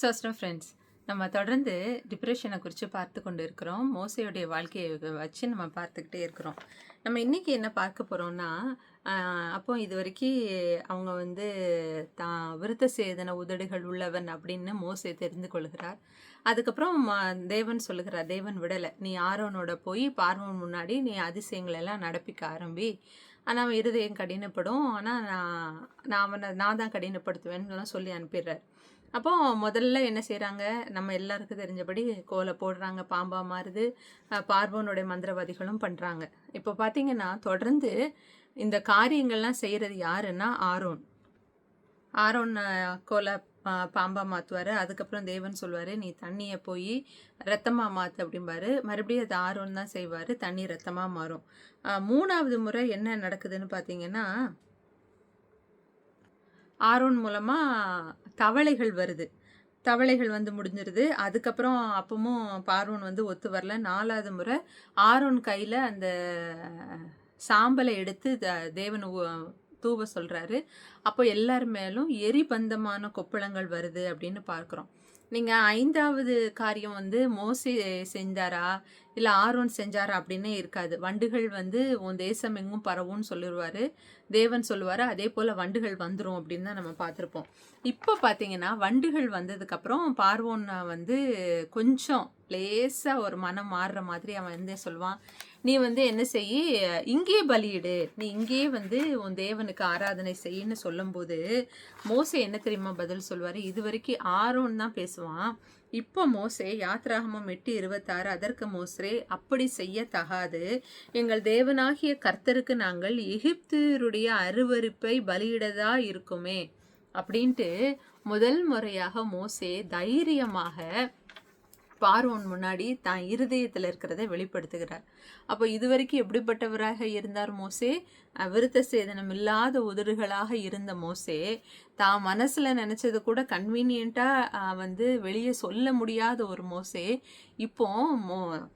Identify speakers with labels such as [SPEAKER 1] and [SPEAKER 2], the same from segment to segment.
[SPEAKER 1] சோஸ்டம் friends, நம்ம தொடர்ந்து டிப்ரெஷனை குறித்து பார்த்து கொண்டு இருக்கிறோம். மோசையுடைய வாழ்க்கையை வச்சு நம்ம பார்த்துக்கிட்டே இருக்கிறோம். நம்ம இன்றைக்கி என்ன பார்க்க போகிறோம்னா, அப்போ இது வரைக்கும் அவங்க வந்து தான் விருத்த சேதன உதடுகள் உள்ளவன் அப்படின்னு மோசே தெரிந்து கொள்கிறார். அதுக்கப்புறம் தேவன் சொல்லுகிறார், தேவன் விடலை, நீ ஆரோனோட போய் பார்வோன் முன்னாடி நீ அதிசயங்களெல்லாம் நடப்பிக்க ஆரம்பி. ஆனால் அவன் இருதயம் கடினப்படும், ஆனால் நான் தான் கடினப்படுத்துவேன்னு சொல்லி அனுப்பிடுறார். அப்போ முதல்ல என்ன செய்கிறாங்க, நம்ம எல்லாருக்கும் தெரிஞ்சபடி கோலை போடுறாங்க, பாம்பா மாறுது, பார்வோனுடைய மந்திரவாதிகளும் பண்ணுறாங்க. இப்போ பார்த்தீங்கன்னா தொடர்ந்து இந்த காரியங்கள்லாம் செய்கிறது யாருன்னா ஆரோன் கோலை பாம்பா மாற்றுவார். அதுக்கப்புறம் தேவன் சொல்லுவார், நீ தண்ணியை போய் ரத்தமாக மாற்று அப்படிம்பாரு. மறுபடியும் அது ஆரோன் தான் செய்வார், தண்ணி ரத்தமாக மாறும். மூணாவது முறை என்ன நடக்குதுன்னு பார்த்தீங்கன்னா, ஆரோன் மூலமாக தவளைகள் வருது. தவளைகள் வந்து முடிஞ்சிருது. அதுக்கப்புறம் அப்பவும் பார்வோன் வந்து ஒத்து வரல. 4வது முறை ஆரோன் கையில் அந்த சாம்பலை எடுத்து தேவன் தூவ சொல்கிறாரு. அப்போ எல்லார் மேலும் எரிபந்தமான கொப்பளங்கள் வருது அப்படின்னு பார்க்குறோம். நீங்கள் 5வது காரியம் வந்து மோசே செஞ்சாரா இல்லை ஆரோன் செஞ்சாரா அப்படின்னே இருக்காது. வண்டுகள் வந்து உன் தேசம் எங்கும் பரவும்னு சொல்லிடுவார். தேவன் சொல்லுவார், அதே போல் வண்டுகள் வந்துடும் அப்படின்னு தான் நம்ம பார்த்துருப்போம். இப்போ பார்த்தீங்கன்னா வண்டுகள் வந்ததுக்கப்புறம் பார்வோன் வந்து கொஞ்சம் லேசாக ஒரு மனம் மாறுற மாதிரி அவன் வந்து சொல்லுவான், நீ வந்து என்ன செய்ய, இங்கேயே பலியிடு, நீ இங்கேயே வந்து உன் தேவனுக்கு ஆராதனை செய்யன்னு சொல்லும்போது மோசே என்ன தெரியுமா பதில் சொல்வார், இது வரைக்கும் ஆரோன் தான் பேசுவான். இப்போ மோசே யாத்ராகமம் 8:26, அதற்கு மோசே, அப்படி செய்யத்தகாது, எங்கள் தேவனாகிய கர்த்தருக்கு நாங்கள் எகிப்தியருடைய அருவருப்பை பலியிடதா இருக்குமே அப்படின்ட்டு முதல் முறையாக மோசே தைரியமாக பார்வோன் முன்னாடி தான் இருதயத்தில் இருக்கிறத வெளிப்படுத்துகிறார். அப்போ இது வரைக்கும் எப்படிப்பட்டவராக இருந்தார் மோசே? விருத்த சேதனம் இல்லாத உதடுகளாக இருந்த மோசே தான் மனசில் நினச்சது கூட கன்வீனியண்ட்டாக வந்து வெளியே சொல்ல முடியாத ஒரு மோசே இப்போ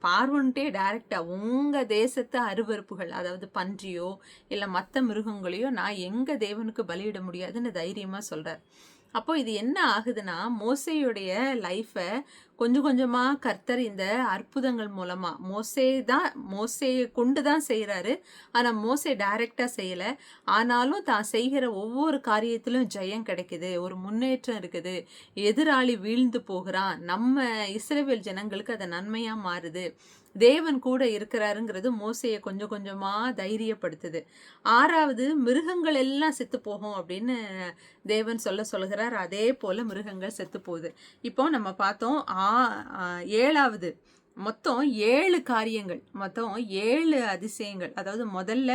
[SPEAKER 1] பார்வோன்ட்டே டைரெக்டாக உங்கள் தேசத்து அருவருப்புகள், அதாவது பன்றியோ இல்லை மற்ற மிருகங்களையோ நான் எங்கள் தேவனுக்கு பலியிட முடியாதுன்னு தைரியமாக சொல்கிறார். அப்போ இது என்ன ஆகுதுன்னா, மோசேயுடைய லைஃப்பை கொஞ்சம் கொஞ்சமாக கர்த்தர் இந்த அற்புதங்கள் மூலமாக மோசேயை கொண்டு தான் செய்கிறாரு. ஆனால் மோசே டைரெக்டாக செய்யலை. ஆனாலும் தான் செய்கிற ஒவ்வொரு காரியத்திலும் ஜெயம் கிடைக்குது, ஒரு முன்னேற்றம் இருக்குது, எதிராளி வீழ்ந்து போகிறான், நம்ம இஸ்ரவேல் ஜனங்களுக்கு அது நன்மையாக மாறுது, தேவன் கூட இருக்கிறாருங்கிறது மோசையை கொஞ்சம் கொஞ்சமாக தைரியப்படுத்துது. 6வது, மிருகங்கள் எல்லாம் செத்து போகும் அப்படின்னு தேவன் சொல்லுகிறார். அதே போல் மிருகங்கள் செத்து போகுது. இப்போ நம்ம பார்த்தோம் 7வது, மொத்தம் 7 காரியங்கள், மொத்தம் 7 அதிசயங்கள். அதாவது முதல்ல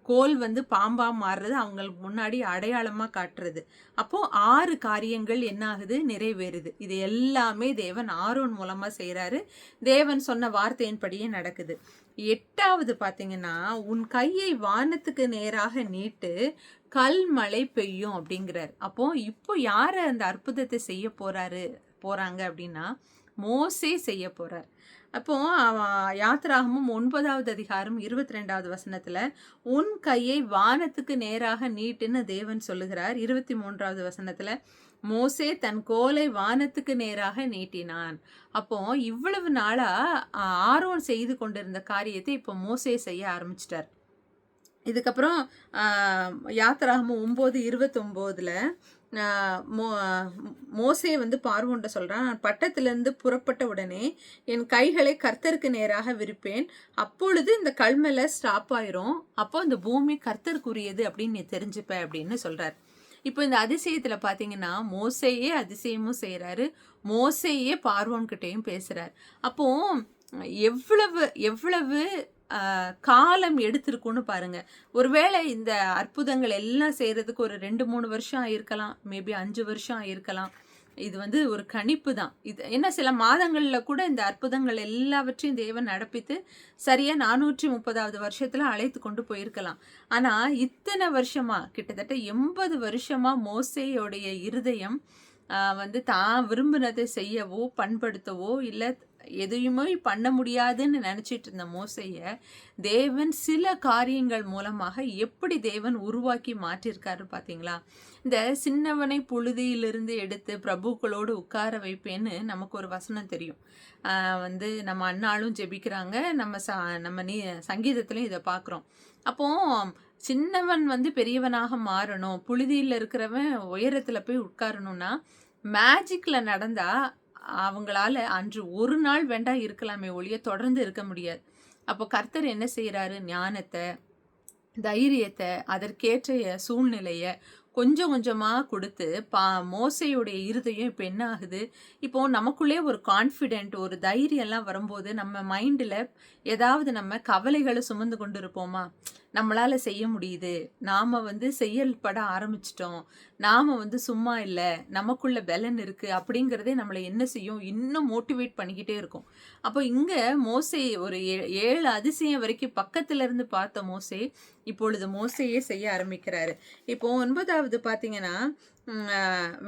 [SPEAKER 1] கோல் வந்து பாம்பா மாறுறது, அவங்களுக்கு முன்னாடி அடையாளமாக காட்டுறது. அப்போ 6 காரியங்கள் என்ன ஆகுது, நிறைவேறுது. இது எல்லாமே தேவன் ஆரோன் மூலமாக செய்கிறாரு. தேவன் சொன்ன வார்த்தையின்படியே நடக்குது. 8வது பார்த்தீங்கன்னா, உன் கையை வானத்துக்கு நேராக நீட்டு, கல்மழை பெய்யும் அப்படிங்கிறார். இப்போ யார் அந்த அற்புதத்தை செய்ய போறாங்க அப்படின்னா மோசே செய்ய போறார். அப்போ யாத்ராகமும் 9வது அதிகாரம் 22வது வசனத்துல, உன் கையை வானத்துக்கு நேராக நீட்டுன்னு தேவன் சொல்லுகிறார். 23வது வசனத்துல, மோசே தன் கோலை வானத்துக்கு நேராக நீட்டினான். அப்போ இவ்வளவு நாளா ஆரோன் செய்து கொண்டிருந்த காரியத்தை இப்போ மோசே செய்ய ஆரம்பிச்சிட்டார். இதுக்கப்புறம் யாத்ராகமும் 9:29 மோசே வந்து பார்வோன்ட்ட சொல்கிறான், நான் பட்டத்திலிருந்து புறப்பட்ட உடனே என் கைகளை கர்த்தருக்கு நேராக விரிப்பேன், அப்பொழுது இந்த கல்மேல ஸ்டாப் ஆயிரும், அப்போ இந்த பூமி கர்த்தருக்குரியது அப்படின்னு நீ தெரிஞ்சுப்ப அப்படின்னு சொல்கிறார். இப்போ இந்த அதிசயத்தில் பார்த்தீங்கன்னா மோசேயே அதிசயமும் செய்கிறாரு, மோசேயே பார்வோன்கிட்டையும் பேசுகிறார். அப்போ எவ்வளவு காலம் எடுத்திருக்குன்னு பாருங்க. ஒருவேளை இந்த அற்புதங்கள் எல்லாம் செய்யறதுக்கு ஒரு 2-3 வருஷம் ஆயிருக்கலாம், மேபி 5 வருஷம் ஆயிருக்கலாம். இது வந்து ஒரு கணிப்பு தான். இது என்ன, சில மாதங்களில் கூட இந்த அற்புதங்கள் எல்லாவற்றையும் தேவன் நடப்பித்து சரியா 430வது வருஷத்துல அழைத்து கொண்டு போயிருக்கலாம். ஆனா இத்தனை வருஷமா, கிட்டத்தட்ட 80 வருஷமா மோசேயோடைய இருதயம் வந்து தான் விரும்பினதை செய்யவோ பண்படுத்தவோ இல்லை எதையுமே பண்ண முடியாதுன்னு நினச்சிட்டு இருந்த மோசைய தேவன் சில காரியங்கள் மூலமாக எப்படி தேவன் உருவாக்கி மாற்றிருக்காரு பார்த்தீங்களா? இந்த சின்னவனை புழுதியிலிருந்து எடுத்து பிரபுக்களோடு உட்கார வைப்பேன்னு நமக்கு ஒரு வசனம் தெரியும். வந்து நம்ம அண்ணாலும் ஜெபிக்கிறாங்க, நம்ம சங்கீதத்திலையும் இதை பார்க்குறோம். அப்போ சின்னவன் வந்து பெரியவனாக மாறணும், புழுதியில் இருக்கிறவன் உயரத்தில் போய் உட்காரணும்னா மேஜிக்கில் நடந்தா அவங்களால அன்று ஒரு நாள் வேண்டாம் இருக்கலாமே ஒழிய தொடர்ந்து இருக்க முடியாது. அப்போ கர்த்தர் என்ன செய்கிறாரு? ஞானத்தை, தைரியத்தை, அதற்கேற்ற சூழ்நிலையை கொஞ்சம் கொஞ்சமாக கொடுத்து மோசையுடைய இருதயம் இப்போ என்ன ஆகுது? இப்போ நமக்குள்ளே ஒரு கான்ஃபிடென்ட், ஒரு தைரியம்லாம் வரும்போது நம்ம மைண்டில் ஏதாவது நம்ம கவலைகளை சுமந்து கொண்டு இருப்போமா? நம்மளால் செய்ய முடியுது, நாம் வந்து செயல்பட ஆரம்பிச்சிட்டோம், நாம் வந்து சும்மா இல்லை, நமக்குள்ள பலன் இருக்குது அப்படிங்கிறதே நம்மளை என்ன செய்யும்? இன்னும் மோட்டிவேட் பண்ணிக்கிட்டே இருக்கும். அப்போ இங்கே மோசே ஒரு 7 அதிசயம் வரைக்கும் பக்கத்துல இருந்து பார்த்த மோசே இப்பொழுது மோசையே செய்ய ஆரம்பிக்கிறாரு. இப்போ 9வது பார்த்தீங்கன்னா,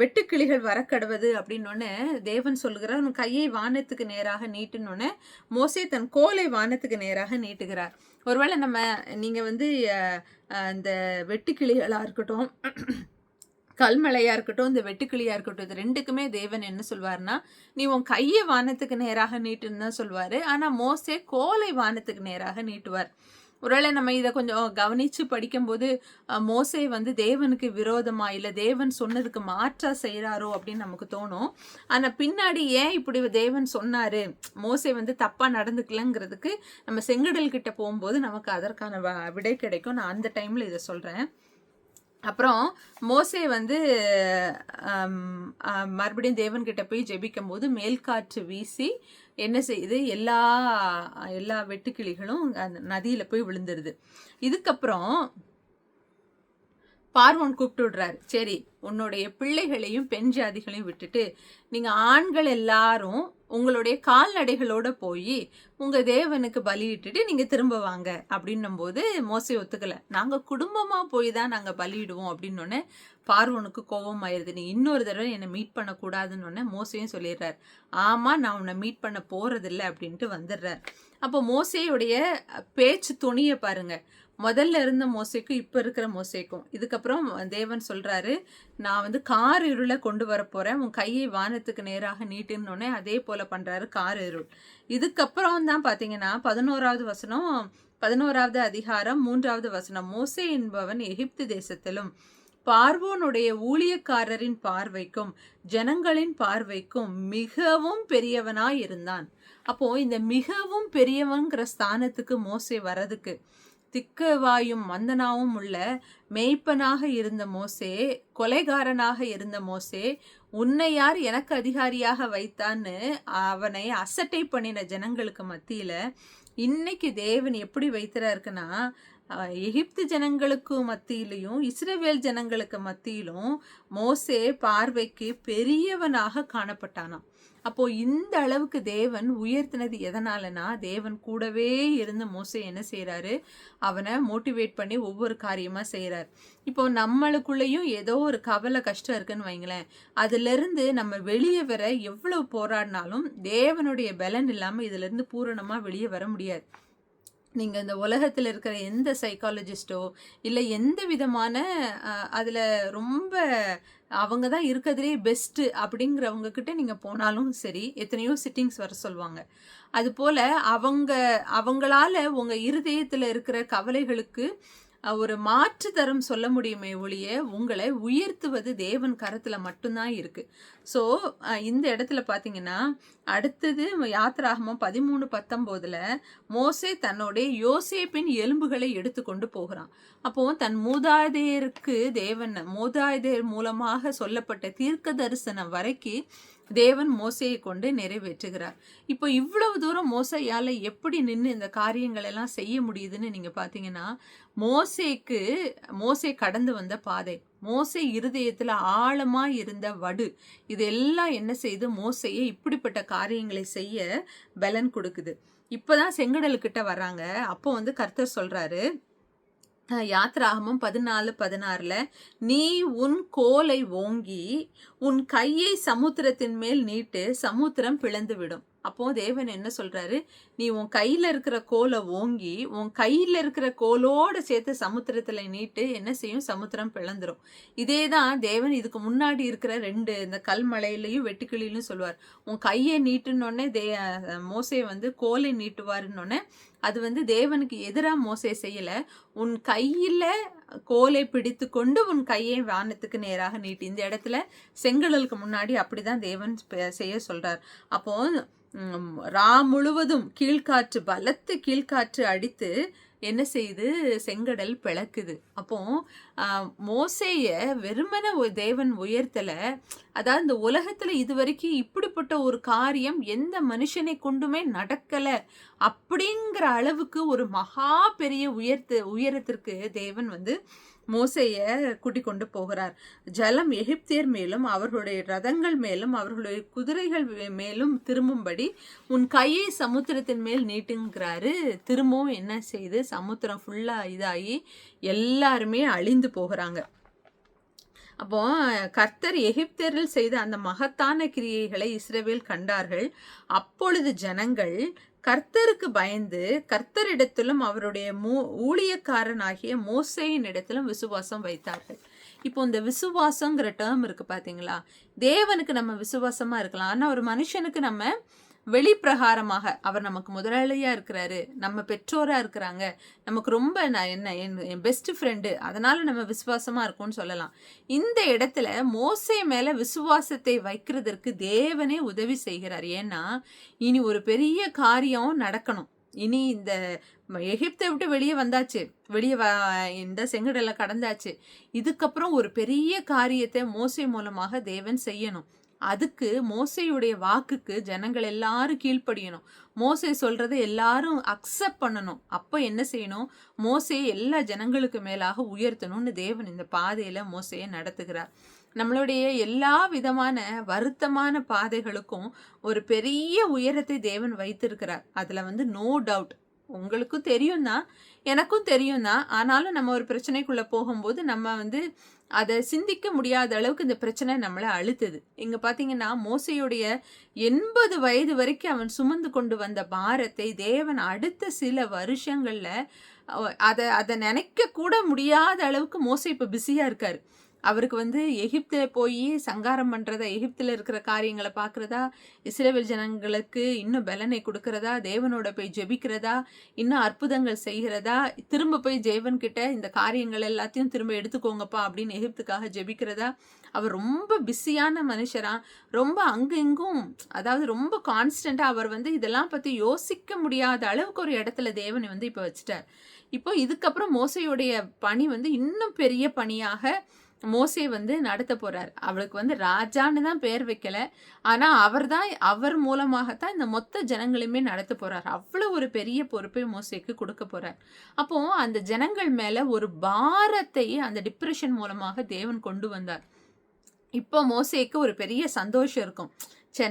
[SPEAKER 1] வெட்டுக்கிளிகள் வரக்கடுவது அப்படின்னொன்னே தேவன் சொல்லுகிறார், உன் கையை வானத்துக்கு நேராக நீட்டுன்னொன்னே மோசே தன் கோலை வானத்துக்கு நேராக நீட்டுகிறார். ஒருவேளை நீங்கள் வந்து இந்த வெட்டுக்கிளிகளாக இருக்கட்டும், கல்மலையாக இருக்கட்டும், இந்த வெட்டுக்கிளியாக இருக்கட்டும், இது ரெண்டுக்குமே தேவன் என்ன சொல்வார்னா, நீ உன் கையை வானத்துக்கு நேராக நீட்டுன்னு தான் சொல்வார். ஆனால் மோசே கோலை வானத்துக்கு நேராக நீட்டுவார். ஒருவேளை நம்ம இதை கொஞ்சம் கவனித்து படிக்கும்போது மோசே வந்து தேவனுக்கு விரோதமாக இல்லை தேவன் சொன்னதுக்கு மாற்றா செய்கிறாரோ அப்படின்னு நமக்கு தோணும். ஆனால் பின்னாடி ஏன் இப்படி தேவன் சொன்னார், மோசே வந்து தப்பாக நடந்துக்கலங்கிறதுக்கு நம்ம செங்கடல் கிட்ட போகும்போது நமக்கு அதற்கான விடை கிடைக்கும். நான் அந்த டைமில் இதை சொல்கிறேன். அப்புறம் மோசே வந்து மறுபடியும் தேவன்கிட்ட போய் ஜெபிக்கும் போது மேல்காற்று வீசி என்ன செய்யுது? எல்லா வெட்டுக்கிளிகளும் அந்த நதியில் போய் விழுந்துருது. இதுக்கப்புறம் பார்வோன் கூப்பிட்டு விடுறாரு, சரி உன்னுடைய பிள்ளைகளையும் பெண் ஜாதிகளையும் விட்டுட்டு நீங்கள் ஆண்கள் எல்லாரும் உங்களுடைய கால்நடைகளோட போய் உங்கள் தேவனுக்கு பலியிட்டுட்டு நீங்கள் திரும்ப வாங்க அப்படின்னும் போது மோசே ஒத்துக்கலை. நாங்கள் குடும்பமாக போய் தான் நாங்கள் பலியிடுவோம் அப்படின்னோடனே பார்வோனுக்கு கோபம் ஆயிடுது. நீ இன்னொரு தடவை என்னை மீட் பண்ணக்கூடாதுன்னு மோசையும் சொல்லிடுறார். ஆமாம், நான் உன்னை மீட் பண்ண போகிறதில்லை அப்படின்ட்டு வந்துடுறார். அப்போ மோசையுடைய பேச்சு துணியை பாருங்க, முதல்ல இருந்த மோசைக்கும் இப்போ இருக்கிற மோசைக்கும். இதுக்கப்புறம் தேவன் சொல்கிறாரு, நான் வந்து கார் இருளை கொண்டு வர போகிறேன், உன் கையை வானத்துக்கு நேராக நீட்டுன்னொன்னே அதே போல் பண்ணுறாரு கார் இருள். இதுக்கப்புறம் தான் பார்த்தீங்கன்னா 11வது வசனம், 11வது அதிகாரம் 3வது வசனம், மோசே என்பவன் எகிப்து தேசத்திலும் பார்வோனுடைய ஊழியக்காரரின் பார்வைக்கும் ஜனங்களின் பார்வைக்கும் மிகவும் பெரியவனாய் இருந்தான். அப்போ இந்த மிகவும் பெரியவங்கிற ஸ்தானத்துக்கு மோசே வரதுக்கு திக்கவாயும் மந்தனாவும் உள்ள மேய்ப்பனாக இருந்த மோசே, கொலைகாரனாக இருந்த மோசே, உன்னை யார் எனக்கு அதிகாரியாக வைத்தான்னு அவனை அசட்டை பண்ணின ஜனங்களுக்கு மத்தியில இன்னைக்கு தேவன் எப்படி வைத்திருக்குன்னா, எகிப்து ஜனங்களுக்கு மத்தியிலையும் இஸ்ரவேல் ஜனங்களுக்கு மத்தியிலும் மோசே பார்வைக்கு பெரியவனாக காணப்பட்டானாம். அப்போ இந்த அளவுக்கு தேவன் உயர்த்தினது எதனாலனா, தேவன் கூடவே இருந்து மோசே என்ன செய்யறாரு? அவனை மோட்டிவேட் பண்ணி ஒவ்வொரு காரியமா செய்யறாரு. இப்போ நம்மளுக்குள்ளேயும் ஏதோ ஒரு கவலை கஷ்டம் இருக்குன்னு வைங்களேன், அதுல இருந்து நம்ம வெளியே வர எவ்வளவு போராடினாலும் தேவனுடைய பலன் இல்லாம இதுல இருந்து பூரணமா வெளியே வர முடியாது. நீங்கள் இந்த உலகத்தில் இருக்கிற எந்த சைக்காலஜிஸ்ட்டோ இல்லை எந்த விதமான அதில் ரொம்ப அவங்க தான் இருக்கிறதுலே பெஸ்ட்டு அப்படிங்கிறவங்கக்கிட்ட நீங்கள் போனாலும் சரி, எத்தனையோ சிட்டிங்ஸ் வர சொல்லுவாங்க. அதுபோல் அவங்களால உங்கள் இருதயத்தில் இருக்கிற கவலைகளுக்கு ஒரு மாற்று தரம் சொல்ல முடியுமே ஒழிய உங்களை உயர்த்துவது தேவன் கரத்தில் மட்டும்தான் இருக்குது. ஸோ இந்த இடத்துல பார்த்தீங்கன்னா அடுத்தது யாத்திராகமம் 13:19 மோசே தன்னுடைய யோசேப்பின் எலும்புகளை எடுத்து கொண்டு போகிறான். அப்போ தன் மூதாதையர் மூலமாக சொல்லப்பட்ட தீர்க்க தரிசனம் வரைக்கும் தேவன் மோசையை கொண்டு நிறைவேற்றுகிறார். இப்போ இவ்வளவு தூரம் மோசையால் எப்படி நின்று இந்த காரியங்கள் எல்லாம் செய்ய முடியுதுன்னு நீங்கள் பார்த்தீங்கன்னா, மோசே கடந்து வந்த பாதை, மோசே இருதயத்தில் ஆழமாக இருந்த வடு, இதெல்லாம் என்ன செய்து மோசையை இப்படிப்பட்ட காரியங்களை செய்ய பலன் கொடுக்குது. இப்போதான் செங்கடலுக்கிட்ட வர்றாங்க. அப்போ வந்து கர்த்தர் சொல்கிறாரு, யாத்ராகமம் 14:16 நீ உன் கோலை ஓங்கி உன் கையை சமுத்திரத்தின் மேல் நீட்டு, சமுத்திரம் பிளந்து விடும். அப்போ தேவன் என்ன சொல்றாரு, நீ உன் கையில இருக்கிற கோலை ஓங்கி உன் கையில இருக்கிற கோலோட சேர்த்து சமுத்திரத்துல நீட்டு, என்ன செய்யும், சமுத்திரம் பிளந்துரும். இதே தான் தேவன் இதுக்கு முன்னாடி இருக்கிற 2 இந்த கல்மலையிலையும் வெட்டுக்கிளியிலும் சொல்லுவார். உன் கையை நீட்டுனோடனே மோசே வந்து கோலை நீட்டுவாருன்னொன்னே அது வந்து தேவனுக்கு எதிராக மோசே செய்யல. உன் கையில கோலை பிடித்து கொண்டு உன் கையை வானத்துக்கு நேராக நீட்டி. இந்த இடத்துல செங்கடலுக்கு முன்னாடி அப்படிதான் தேவன் செய்ய சொல்றார். அப்போ ரா முழுவதும் கீழ்காற்று, பலத்து கீழ்காற்று அடித்து என்ன செய்யுது, செங்கடல் பிளக்குது. அப்போ மோசேய வெறுமன தேவன் உயர்த்தல. அதாவது இந்த உலகத்துல இதுவரைக்கும் இப்படிப்பட்ட ஒரு காரியம் எந்த மனுஷனை கொண்டுமே நடக்கல அப்படிங்கிற அளவுக்கு ஒரு மகா பெரிய உயரத்திற்கு தேவன் வந்து மோசேய கூட்டிக் கொண்டு போகிறார். ஜலம் எகிப்தியர் மேலும் அவர்களுடைய ரதங்கள் மேலும் அவர்களுடைய குதிரைகள் மேலும் திரும்பும்படி உன் கையை சமுத்திரத்தின் மேல் நீட்டுங்கிறாரு. திரும்பவும் என்ன செய்து, சமுத்திரம் ஃபுல்லா இதாகி எல்லாருமே அழிந்து போகிறாங்க. அப்போ கர்த்தர் எகிப்தியரில் செய்த அந்த மகத்தான கிரியைகளை இஸ்ரவேல் கண்டார்கள். அப்பொழுது ஜனங்கள் கர்த்தருக்கு பயந்து கர்த்தரிடத்திலும் அவருடைய ஊழியக்காரனாகிய மோசேயின் இடத்திலும் விசுவாசம் வைத்தார்கள். இப்போ இந்த விசுவாசங்கிற டேர்ம் இருக்கு பாத்தீங்களா, தேவனுக்கு நம்ம விசுவாசமா இருக்கலாம், ஆனா ஒரு மனுஷனுக்கு நம்ம வெளிப்பிரகாரமாக அவர் நமக்கு முதலாளியா இருக்கிறாரு, நம்ம பெற்றோரா இருக்கிறாங்க, நமக்கு ரொம்ப என் பெஸ்ட் ஃப்ரெண்டு, அதனால நம்ம விசுவாசமா இருக்கோம்னு சொல்லலாம். இந்த இடத்துல மோசே மேல விசுவாசத்தை வைக்கிறதற்கு தேவனே உதவி செய்கிறார். ஏன்னா இனி ஒரு பெரிய காரியம் நடக்கணும். இனி இந்த எகிப்தை விட்டு வெளியே வந்தாச்சு, இந்த செங்கடலை கடந்தாச்சு. இதுக்கப்புறம் ஒரு பெரிய காரியத்தை மோசே மூலமாக தேவன் செய்யணும். அதுக்கு மோசேயுடைய வாக்குக்கு ஜனங்கள் எல்லாரும் கீழ்ப்படியணும். மோசே சொல்றதை எல்லாரும் அக்செப்ட் பண்ணணும். அப்ப என்ன செய்யணும், மோசே எல்லா ஜனங்களுக்கு மேலாக உயர்த்தணும்னு தேவன் இந்த பாதையில மோசையை நடத்துகிறார். நம்மளுடைய எல்லா விதமான வருத்தமான பாதைகளுக்கும் ஒரு பெரிய உயரத்தை தேவன் வைத்திருக்கிறார். அதுல வந்து நோ டவுட். உங்களுக்கும் தெரியும் தான், எனக்கும் தெரியும் தான். ஆனாலும் நம்ம ஒரு பிரச்சனைக்குள்ள போகும்போது நம்ம வந்து அதை சிந்திக்க முடியாத அளவுக்கு இந்த பிரச்சனை நம்மளை அழுத்துது. இங்க பாத்தீங்கன்னா மோசையுடைய 80 வயது வரைக்கும் அவன் சுமந்து கொண்டு வந்த பாரத்தை தேவன் அடுத்த சில வருஷங்கள்ல அதை நினைக்க கூட முடியாத அளவுக்கு மோசை இப்ப பிஸியா இருக்காரு. அவருக்கு வந்து எகிப்தில போய் சங்காரம் பண்றதா, எகிப்தில் இருக்கிற காரியங்களை பார்க்குறதா, இஸ்ரவேல் ஜனங்களுக்கு இன்னும் பலனை கொடுக்கறதா, தேவனோட போய் ஜெபிக்கிறதா, இன்னும் அற்புதங்கள் செய்கிறதா, திரும்ப போய் தேவன் கிட்ட இந்த காரியங்கள் எல்லாத்தையும் திரும்ப எடுத்துக்கோங்கப்பா அப்படின்னு எகிப்துக்காக ஜெபிக்கிறதா. அவர் ரொம்ப பிஸியான மனுஷரா, ரொம்ப அங்கும் அதாவது ரொம்ப கான்ஸ்டண்டா அவர் வந்து இதெல்லாம் பத்தி யோசிக்க முடியாத அளவுக்கு ஒரு இடத்துல தேவனை வந்து இப்போ வச்சுட்டார். இப்போ இதுக்கப்புறம் மோசையுடைய பணி வந்து இன்னும் பெரிய பணியாக மோசே வந்து நடத்த போறார். அவளுக்கு வந்து ராஜான்னு தான் பெயர் வைக்கல, ஆனா அவர் மூலமாகத்தான் இந்த மொத்த ஜனங்களுமே நடத்த போறார். அவ்வளவு ஒரு பெரிய பொறுப்பை மோசேக்கு கொடுக்க போறார். அப்போ அந்த ஜனங்கள் மேல ஒரு பாரத்தை அந்த டிப்ரெஷன் மூலமாக தேவன் கொண்டு வந்தார். இப்போ மோசேக்கு ஒரு பெரிய சந்தோஷம் இருக்கும்.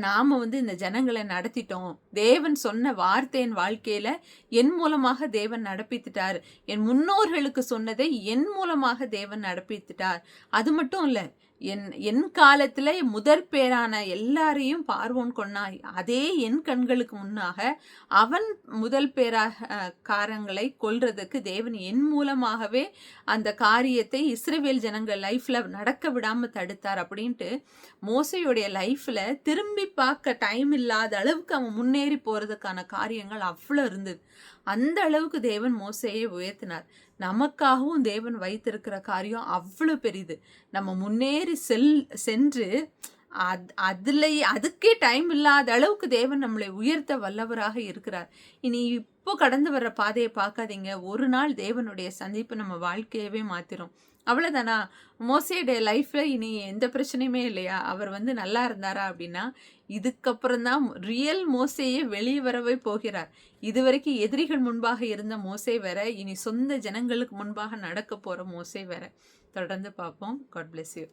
[SPEAKER 1] நாம வந்து இந்த ஜனங்களை நடத்திட்டோம், தேவன் சொன்ன வார்த்தை என் வாழ்க்கையில என் மூலமாக தேவன் நடப்பித்துட்டார், என் முன்னோர்களுக்கு சொன்னதை என் மூலமாக தேவன் நடப்பித்துட்டார். அது மட்டும் இல்ல, என் காலத்துல முதற் பேரான எல்லாரையும் பார்வோன் கொன்னாய், அதே என் கண்களுக்கு முன்னாக அவன் முதல் காரங்களை கொல்றதுக்கு தேவன் என் மூலமாகவே அந்த காரியத்தை இஸ்ரவேல் ஜனங்கள் லைஃப்ல நடக்க விடாம தடுத்தார் அப்படின்ட்டு மோசையுடைய லைஃப்ல திரும்பி பார்க்க டைம் இல்லாத அளவுக்கு அவன் முன்னேறி போறதுக்கான காரியங்கள் அவ்வளவு இருந்தது. அந்த அளவுக்கு தேவன் மோசையை உயர்த்தினார். நமக்காகவும் தேவன் வைத்திருக்கிற காரியம் அவ்வளவு பெரிது. நம்ம முன்னேறி சென்று அதுக்கே டைம் இல்லாத அளவுக்கு தேவன் நம்மளை உயர்த்த வல்லவராக இருக்கிறார். இனி இப்போ கடந்து வர்ற பாதையை பார்க்காதீங்க, ஒரு நாள் தேவனுடைய சந்திப்பு நம்ம வாழ்க்கையவே மாத்திரும். அவ்வளவுதானா? மோசேடைய லைஃப்ல இனி எந்த பிரச்சனையுமே இல்லையா? அவர் வந்து நல்லா இருந்தாரா அப்படின்னா, இதுக்கப்புறம் தான் ரியல் மோசேயே வெளியே வரவே போகிறார். இதுவரைக்கும் எதிரிகள் முன்பாக இருந்த மோசே வேற, இனி சொந்த ஜனங்களுக்கு முன்பாக நடக்க போற மோசே வேற. தொடர்ந்து பார்ப்போம். God bless you.